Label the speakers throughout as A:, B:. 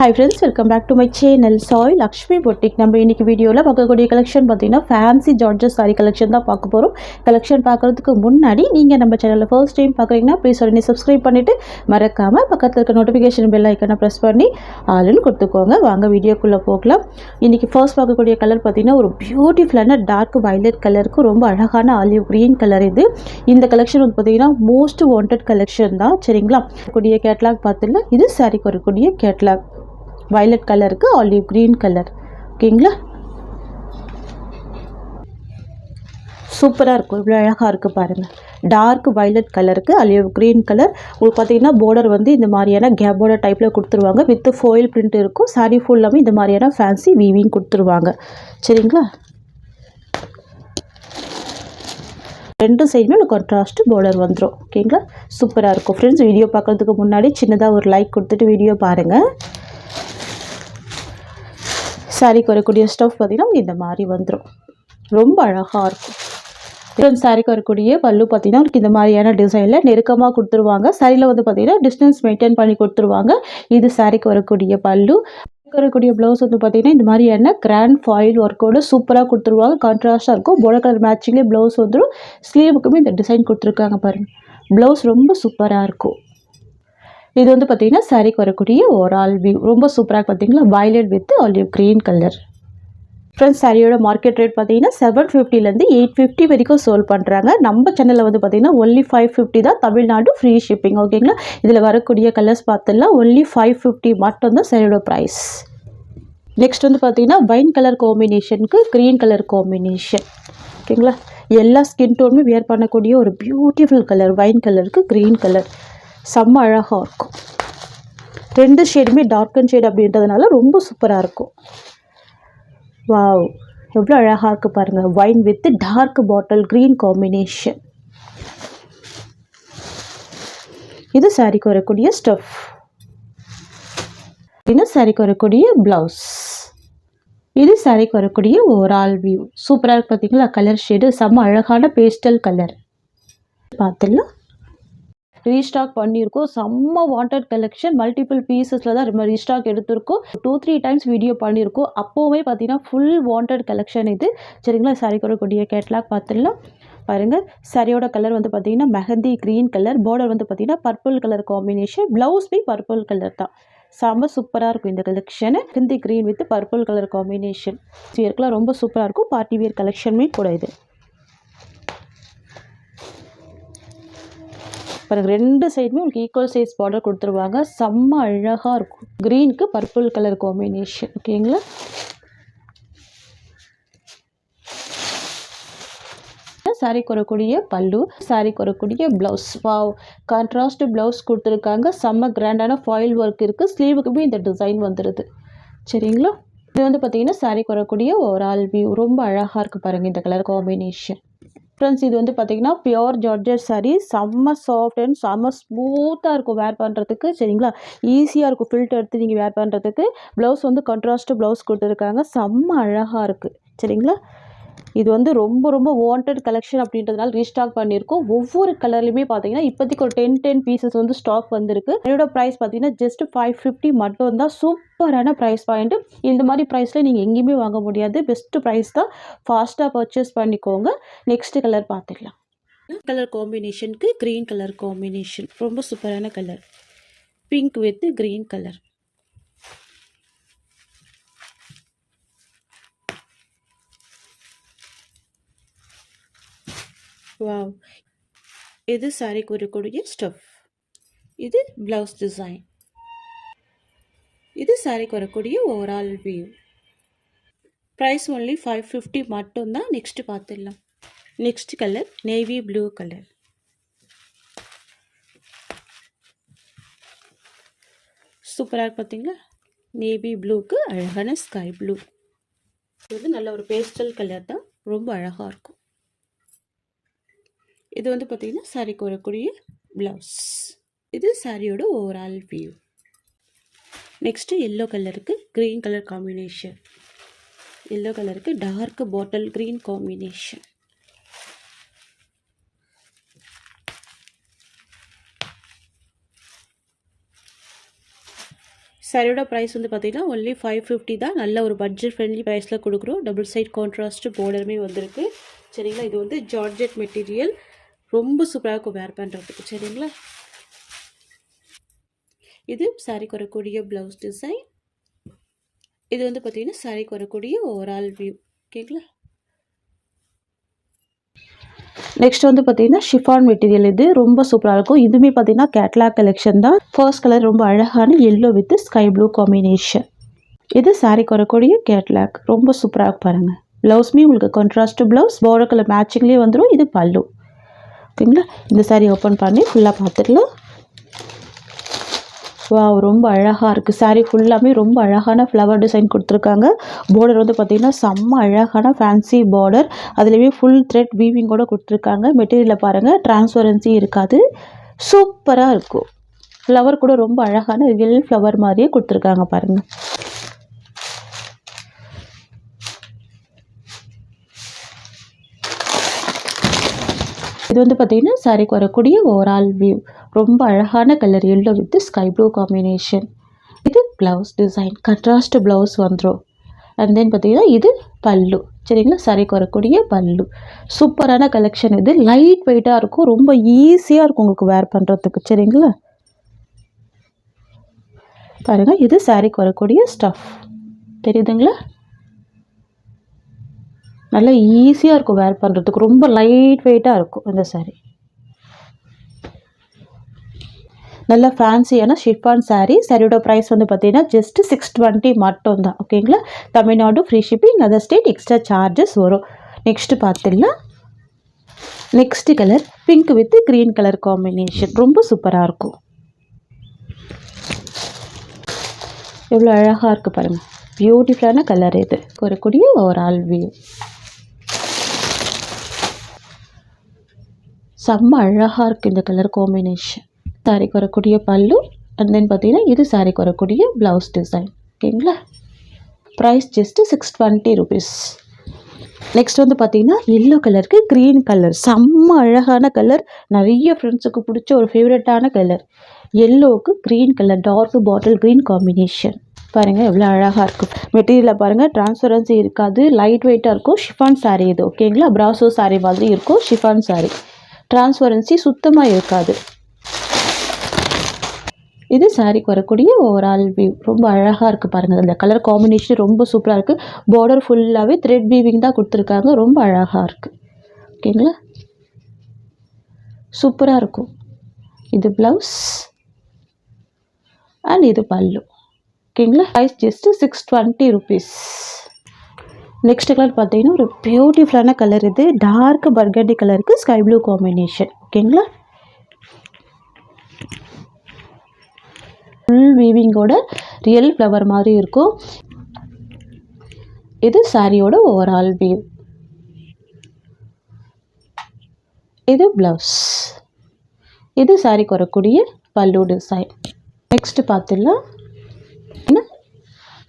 A: Hi friends, welcome back to my channel Soy Lakshmi Boutique. நம்ம இன்னைக்கு வீடியோல பார்க்கக்கூடிய கலெக்ஷன் பார்த்தீங்கன்னா ஃபேன்சி ஜார்ஜஸ் சாரி கலெக்ஷன் தான் பார்க்க போறோம். கலெக்ஷன் பார்க்கிறதுக்கு முன்னாடி நீங்க நம்ம சேனலை ஃபர்ஸ்ட் டைம் பார்க்குறீங்கன்னா ப்ளீஸ் உடனே சப்ஸ்கிரைப் பண்ணிட்டு மறக்காம பக்கத்துல இருக்க நோட்டிஃபிகேஷன் பெல் ஐகானை பிரஸ் பண்ணி ஆல்னு கொடுத்துக்கோங்க. வாங்க வீடியோக்குள்ள போகலாம். இன்னைக்கு ஃபர்ஸ்ட் பார்க்கக்கூடிய கலர் பார்த்தீங்கன்னா ஒரு பியூட்டிஃபுல்லான டார்க் வயலட் கலருக்கு ரொம்ப அழகான ஆலிவ் கிரீன் கலர் இது. இந்த கலெக்ஷன் வந்து பார்த்தீங்கன்னா மோஸ்ட் வாண்டட் கலெக்ஷன் தான். சரிங்களா? கூடிய கேட்லாக் பார்த்துல இது சாரிக்கு வரக்கூடிய கேட்லாக் violet கலருக்கு ஆலிவ் கிரீன் கலர். ஓகேங்களா? சூப்பராக இருக்கும். இவ்வளோ அழகாக இருக்குது பாருங்கள். டார்க் வயலட் கலருக்கு ஆலிவ் கிரீன் கலர். உங்களுக்கு பார்த்தீங்கன்னா பார்டர் வந்து இந்த மாதிரியான கேப் பார்டர் டைப்பில் கொடுத்துருவாங்க. வித் ஃபோயில் பிரிண்ட் இருக்கும். சாரி ஃபுல்லாமே இந்த மாதிரியான ஃபேன்சி வீவிங் கொடுத்துருவாங்க. சரிங்களா? ரெண்டு சைடுமே ஒரு கான்ட்ராஸ்ட் பார்டர் வந்துடும். ஓகேங்களா? சூப்பராக இருக்கும். ஃப்ரெண்ட்ஸ், வீடியோ பார்க்குறதுக்கு முன்னாடி சின்னதாக ஒரு லைக் கொடுத்துட்டு வீடியோ பாருங்கள். சாரிக்கு வரக்கூடிய ஸ்டஃப் பார்த்திங்கன்னா இந்த மாதிரி வந்துடும். ரொம்ப அழகாக இருக்கும். சாரிக்கு வரக்கூடிய பல்லு பார்த்திங்கன்னா உங்களுக்கு இந்த மாதிரியான டிசைனில் நெருக்கமாக கொடுத்துருவாங்க. சாரியில் வந்து பார்த்திங்கன்னா டிஸ்டன்ஸ் மெயின்டைன் பண்ணி கொடுத்துருவாங்க. இது சாரிக்கு வரக்கூடிய பல்லு. வரக்கூடிய ப்ளவுஸ் வந்து பார்த்திங்கன்னா இந்த மாதிரியான கிராண்ட் ஃபாயில் ஒர்க்கோடு சூப்பராக கொடுத்துருவாங்க. கான்ட்ராஸ்டாக இருக்கும். பார்டர் கலர் மேட்சிங்லேயே ப்ளவுஸ் வந்துடும். ஸ்லீவுக்குமே இந்த டிசைன் கொடுத்துருக்காங்க பாருங்கள். ப்ளவுஸ் ரொம்ப சூப்பராக இருக்கும். இது வந்து பார்த்தீங்கன்னா சாரிக்கு வரக்கூடிய ஓவரால் வியூ ரொம்ப சூப்பராக பார்த்தீங்கன்னா violet with olive green colour. Friends, சாரியோட மார்க்கெட் ரேட் பார்த்தீங்கன்னா 750லேருந்து 850 வரைக்கும் சோல் பண்ணுறாங்க. நம்ம சேனலில் வந்து பார்த்தீங்கன்னா ஒன்லி 550 தான். Tamil Nadu free shipping. ஓகேங்களா? இதில் வரக்கூடிய கலர்ஸ் பார்த்துலாம் ஒன்லி 550 மட்டும்தான் சாரியோட ப்ரைஸ். நெக்ஸ்ட் வந்து பார்த்தீங்கன்னா வைன் கலர் காம்பினேஷனுக்கு க்ரீன் கலர் காம்பினேஷன். ஓகேங்களா? எல்லா ஸ்கின் டோனுமே வியர் பண்ணக்கூடிய ஒரு பியூட்டிஃபுல் கலர். வைன் கலருக்கு க்ரீன் கலர் செம்ம அழகாக இருக்கும். ரெண்டு ஷேடுமே டார்க் அண்ட் ஷேட் அப்படின்றதுனால ரொம்ப சூப்பராக இருக்கும். வாவ், எவ்வளோ அழகாக இருக்குது பாருங்கள். Wine with dark bottle green combination. இது சாரிக்கு வரக்கூடிய ஸ்டஃப். இது சாரிக்கு வரக்கூடிய ப்ளவுஸ். இது சாரிக்கு வரக்கூடிய ஓவரால் வியூ. சூப்பராக இருக்குது பார்த்தீங்களா? கலர் ஷேடு செம்ம அழகான பேஸ்டல் கலர். பார்த்துலாம் ரீஸ்டாக் பண்ணியிருக்கோம். செம்ம வாண்டட் கலெக்ஷன். மல்டிபிள் பீசஸில் தான் நம்ம ரீஸ்டாக் எடுத்திருக்கோம். 2-3 டைம்ஸ் வீடியோ பண்ணியிருக்கோம். அப்போவுமே பார்த்தீங்கன்னா ஃபுல் வாண்டட் கலெக்ஷன் இது. சரிங்களா? சாரிக்கு வரக்கூடிய கேட்லாக் பார்த்துடலாம். பாருங்கள், சாரியோட கலர் வந்து பார்த்தீங்கன்னா மெஹந்தி க்ரீன் கலர். பார்டர் வந்து பார்த்தீங்கன்னா பர்பிள் கலர் காம்பினேஷன். ப்ளவுஸ்மே பர்பிள் கலர் தான். செம்ம சூப்பராக இருக்கும் இந்த கலெக்ஷனு. Mehndi green with purple colour combination. வியர்க்கெலாம் ரொம்ப சூப்பராக இருக்கும். பார்ட்டி வியர் கலெக்ஷனுமே கூட இது. பாருங்கள், ரெண்டு சைடுமே உங்களுக்கு ஈக்குவல் சைஸ் பார்டர் கொடுத்துருவாங்க. செம்ம அழகாக இருக்கும். க்ரீனுக்கு பர்பிள் கலர் காம்பினேஷன். ஓகேங்களா? சாரிக்கு வரக்கூடிய பல்லு, சாரிக்கு வரக்கூடிய ப்ளவுஸ். வாவ், கான்ட்ராஸ்ட் ப்ளவுஸ் கொடுத்துருக்காங்க. செம்ம கிராண்டான ஃபாயில் ஒர்க் இருக்குது. ஸ்லீவுக்குமே இந்த டிசைன் வந்துடுது. சரிங்களா? இது வந்து பார்த்தீங்கன்னா சாரிக்கு வரக்கூடிய ஓவரால் வியூ. ரொம்ப அழகாக இருக்குது பாருங்கள் இந்த கலர் காம்பினேஷன். ஃப்ரெண்ட்ஸ், இது வந்து பார்த்தீங்கன்னா பியோர் ஜார்ஜெட் சாரீ. செம்ம சாஃப்ட் அண்ட் செம்ம ஸ்மூத்தாக இருக்கும் வேர் பண்ணுறதுக்கு. சரிங்களா? ஈஸியாக இருக்கும் ஃபில்டர் எடுத்து நீங்கள் வேர் பண்ணுறதுக்கு. ப்ளவுஸ் வந்து கான்ட்ராஸ்ட் ப்ளவுஸ் கொடுத்துருக்காங்க. செம்ம அழகாக இருக்குது. சரிங்களா? இது வந்து ரொம்ப ரொம்ப வாண்டட் கலெக்ஷன் அப்படின்றதுனால ரீஸ்டாக் பண்ணியிருக்கோம். ஒவ்வொரு கலர்லையுமே பார்த்தீங்கன்னா இப்போதைக்கு ஒரு 10 பீசஸ் வந்து ஸ்டாக் வந்திருக்கு. என்னோட ப்ரைஸ் பார்த்தீங்கன்னா ஜஸ்ட் 550 மட்டும் தான். சூப்பரான ப்ரைஸ் பாயிண்ட்டு. இந்த மாதிரி ப்ரைஸில் நீங்கள் எங்கேயுமே வாங்க முடியாது. பெஸ்ட்டு ப்ரைஸ் தான். ஃபாஸ்ட்டாக பர்ச்சேஸ் பண்ணிக்கோங்க. நெக்ஸ்ட் கலர் பார்த்துக்கலாம். கலர் காம்பினேஷனுக்கு க்ரீன் கலர் காம்பினேஷன். ரொம்ப சூப்பரான கலர். Pink with green colour. Wow, இது சாரிக்கு வரக்கூடிய ஸ்டஃப். இது ப்ளவுஸ் டிசைன். இது சாரிக்கு வரக்கூடிய ஓவரால் வியூ. ப்ரைஸ் ஒன்லி 550 மட்டும்தான். நெக்ஸ்ட் பார்த்துடலாம். Next colour navy blue colour. சூப்பராக பார்த்தீங்களா? நேவி ப்ளூக்கு அழகான ஸ்கை ப்ளூ. இது வந்து நல்ல ஒரு பேஸ்டல் கலர் தான். ரொம்ப அழகாக இருக்கும். இது வந்து பார்த்தீங்கன்னா சாரிக்கு வரக்கூடிய ப்ளவுஸ். இது சாரியோட ஓவரால் வியூ. நெக்ஸ்ட்டு எல்லோ கலருக்கு க்ரீன் கலர் காம்பினேஷன். எல்லோ கலருக்கு டார்க் பாட்டில் க்ரீன் காம்பினேஷன். சாரியோட ப்ரைஸ் வந்து பார்த்தீங்கன்னா ஒன்லி 550 தான். நல்ல ஒரு பட்ஜெட் ஃப்ரெண்ட்லி ப்ரைஸில் கொடுக்குறோம். டபுள் சைட் கான்ட்ராஸ்ட் பார்டருமே வந்திருக்கு. சரிங்களா, இது வந்து ஜார்ஜெட் மெட்டீரியல், ரொம்ப சூப்பராக இருக்கும் வேர் பண்ணுறதுக்கு. சரிங்களா, இது சாரிக்கு வரக்கூடிய ப்ளவுஸ் டிசைன். இது வந்து பார்த்தீங்கன்னா சாரிக்கு வரக்கூடிய ஓவரால் வியூ. ஓகேங்களா, நெக்ஸ்ட் வந்து பார்த்தீங்கன்னா ஷிஃபான் மெட்டீரியல். இது ரொம்ப சூப்பராக இருக்கும். இதுவுமே பார்த்தீங்கன்னா கேட்லாக் கலெக்ஷன் தான். ஃபர்ஸ்ட் கலர் ரொம்ப அழகான yellow with sky blue combination. இது சாரிக்கு வரக்கூடிய கேட்லாக், ரொம்ப சூப்பராக பாருங்கள். ப்ளவுஸ்மே உங்களுக்கு கான்ட்ராஸ்ட் ப்ளவுஸ், பார்டர் கலர் மேட்சிங்லேயே வந்துடும். இது பல்லு. ஓகேங்களா, இந்த சாரி ஓப்பன் பண்ணி ஃபுல்லாக பார்த்துடலாம். வா, ரொம்ப அழகாக இருக்குது. சாரீ ஃபுல்லாமே ரொம்ப அழகான ஃப்ளவர் டிசைன் கொடுத்துருக்காங்க. பார்டர் வந்து பார்த்திங்கன்னா செம்ம அழகான ஃபேன்சி பார்டர், அதுலேயுமே ஃபுல் த்ரெட் வீவிங்கோடு கொடுத்துருக்காங்க. மெட்டீரியலில் பாருங்கள், டிரான்ஸ்பரன்சி இருக்காது, சூப்பராக இருக்கும். ஃப்ளவர் கூட ரொம்ப அழகான ரியல் ஃப்ளவர் மாதிரியே கொடுத்துருக்காங்க பாருங்கள். இது வந்து பார்த்திங்கன்னா சாரிக்கு வரக்கூடிய ஓவரால் வியூ. ரொம்ப அழகான colour yellow with sky blue combination. இது ப்ளவுஸ் டிசைன், கண்ட்ராஸ்ட் ப்ளவுஸ் வந்துடும். அண்ட் தென் பார்த்திங்கன்னா இது பல்லு. சரிங்களா, சாரிக்கு வரக்கூடிய பல்லு. சூப்பரான கலெக்ஷன். இது லைட் வெயிட்டாக இருக்கும், ரொம்ப ஈஸியாக இருக்கும் உங்களுக்கு வேர் பண்ணுறதுக்கு. சரிங்களா, பாருங்கள், இது சாரிக்கு வரக்கூடிய ஸ்டஃப் தெரியுதுங்களா. நல்லா ஈஸியாக இருக்கும் வேர் பண்ணுறதுக்கு, ரொம்ப லைட் வெயிட்டாக இருக்கும் இந்த சாரீ. நல்ல ஃபேன்சியான ஷிஃபான் சாரீ. சாரியோட ப்ரைஸ் வந்து பார்த்தீங்கன்னா ஜஸ்ட் 620 மட்டும் தான். ஓகேங்களா, Tamil Nadu free shipping, other state extra charges வரும். நெக்ஸ்ட்டு பார்த்துடலாம். Next colour pink with green colour combination, ரொம்ப சூப்பராக இருக்கும். எவ்வளோ அழகாக இருக்குது பாருங்கள், பியூட்டிஃபுல்லான கலர். இது வரக்கூடிய ஓவரால் வியூ செம்ம அழகாக இருக்குது இந்த கலர் காம்பினேஷன். சாரிக்கு வரக்கூடிய பல்லு. அண்ட் தென் பார்த்தீங்கன்னா இது சாரிக்கு வரக்கூடிய ப்ளவுஸ் டிசைன். ஓகேங்களா, ப்ரைஸ் ஜஸ்ட்டு 620 rupees. நெக்ஸ்ட் வந்து பார்த்தீங்கன்னா எல்லோ கலருக்கு க்ரீன் கலர், செம்ம அழகான கலர். நிறைய ஃப்ரெண்ட்ஸுக்கு பிடிச்ச ஒரு ஃபேவரட்டான கலர். எல்லோவுக்கு green colour, dark bottle green combination. பாருங்கள் எவ்வளோ அழகாக இருக்கும். மெட்டீரியலில் பாருங்கள், டிரான்ஸ்பரன்சி இருக்காது, லைட் வெயிட்டாக இருக்கும். ஷிஃபான் சாரீ இது. ஓகேங்களா, ப்ராசோ சாரீ மாதிரி இருக்கும் ஷிஃபான் சாரீ. டிரான்ஸ்பரன்சி சுத்தமாக இருக்காது. இது சாரிக்கு வரக்கூடிய ஓவரால் வியூ. ரொம்ப அழகாக இருக்குது பாருங்கள். இந்த கலர் காம்பினேஷன் ரொம்ப சூப்பராக இருக்குது. பார்டர் ஃபுல்லாகவே த்ரெட் வீவிங் தான் கொடுத்துருக்காங்க, ரொம்ப அழகாக இருக்குது. ஓகேங்களா, சூப்பராக இருக்கும். இது ப்ளவுஸ் அண்ட் இது பல்லு. ஓகேங்களா, price just 620 rupees. Next colour பார்த்தீங்கன்னா ஒரு பியூட்டிஃபுல்லான கலர். இது டார்க் பர்கண்டி கலருக்கு ஸ்கை ப்ளூ காம்பினேஷன். ஓகேங்களா, ஃபுல் வீவிங்கோட ரியல் ஃப்ளவர் மாதிரி இருக்கும். இது சாரியோட ஓவரால் வியூ. இது ப்ளவுஸ். இது சாரிக்கு வரக்கூடிய பல்லு டிசைன். நெக்ஸ்ட் பார்த்துடலாம்.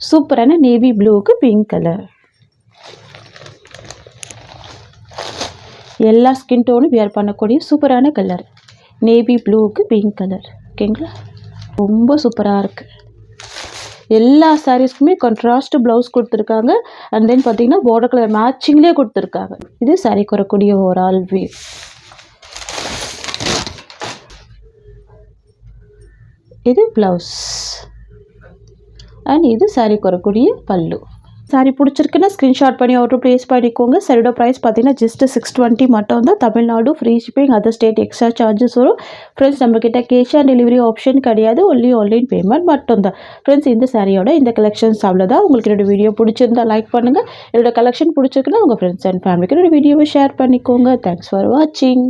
A: சூப்பரான நேவி ப்ளூவுக்கு பிங்க் கலர். எல்லா ஸ்கின் டோனும் வியர் பண்ணக்கூடிய சூப்பரான கலர். நேவி ப்ளூவுக்கு பிங்க் கலர். ஓகேங்களா, ரொம்ப சூப்பராக இருக்குது. எல்லா சாரீஸ்க்குமே கான்ட்ராஸ்ட் ப்ளவுஸ் கொடுத்துருக்காங்க. அண்ட் தென் பார்த்தீங்கன்னா பார்டர் கலர் மேட்சிங்லேயே கொடுத்துருக்காங்க. இது சாரிக்கு வரக்கூடிய ஓவரால் வியூ. இது ப்ளவுஸ் அண்ட் இது சாரிக்கு வரக்கூடிய பல்லு. சாரி பிடிச்சிருக்குன்னா ஸ்க்ரீன்ஷாட் பண்ணி ஆர்டர் ப்ளேஸ் பண்ணிக்கோங்க. சாரியோட ப்ரைஸ் பார்த்தீங்கன்னா ஜஸ்ட் 620 மட்டும் தான். Tamil Nadu free shipping, other state extra charges வரும். ஃப்ரெண்ட்ஸ், நம்மக்கிட்ட கேஷ் ஆன் டெலிவரி ஆப்ஷன் கிடையாது, ஒன்லி ஆன்லைன் பேமெண்ட் மட்டும் தான். ஃப்ரெண்ட்ஸ், இந்த சாரியோட இந்த கலெக்ஷன்ஸ் அவ்வளோதான். உங்களுக்கு என்னோட வீடியோ பிடிச்சிருந்தா லைக் பண்ணுங்கள். என்னோட கலெக்ஷன் பிடிச்சிருக்குன்னா உங்கள் ஃப்ரெண்ட்ஸ் அண்ட் ஃபேமிலிக்கு என்னோட வீடியோவை ஷேர் பண்ணிக்கோங்க. தேங்க்ஸ் ஃபார் வாட்சிங்.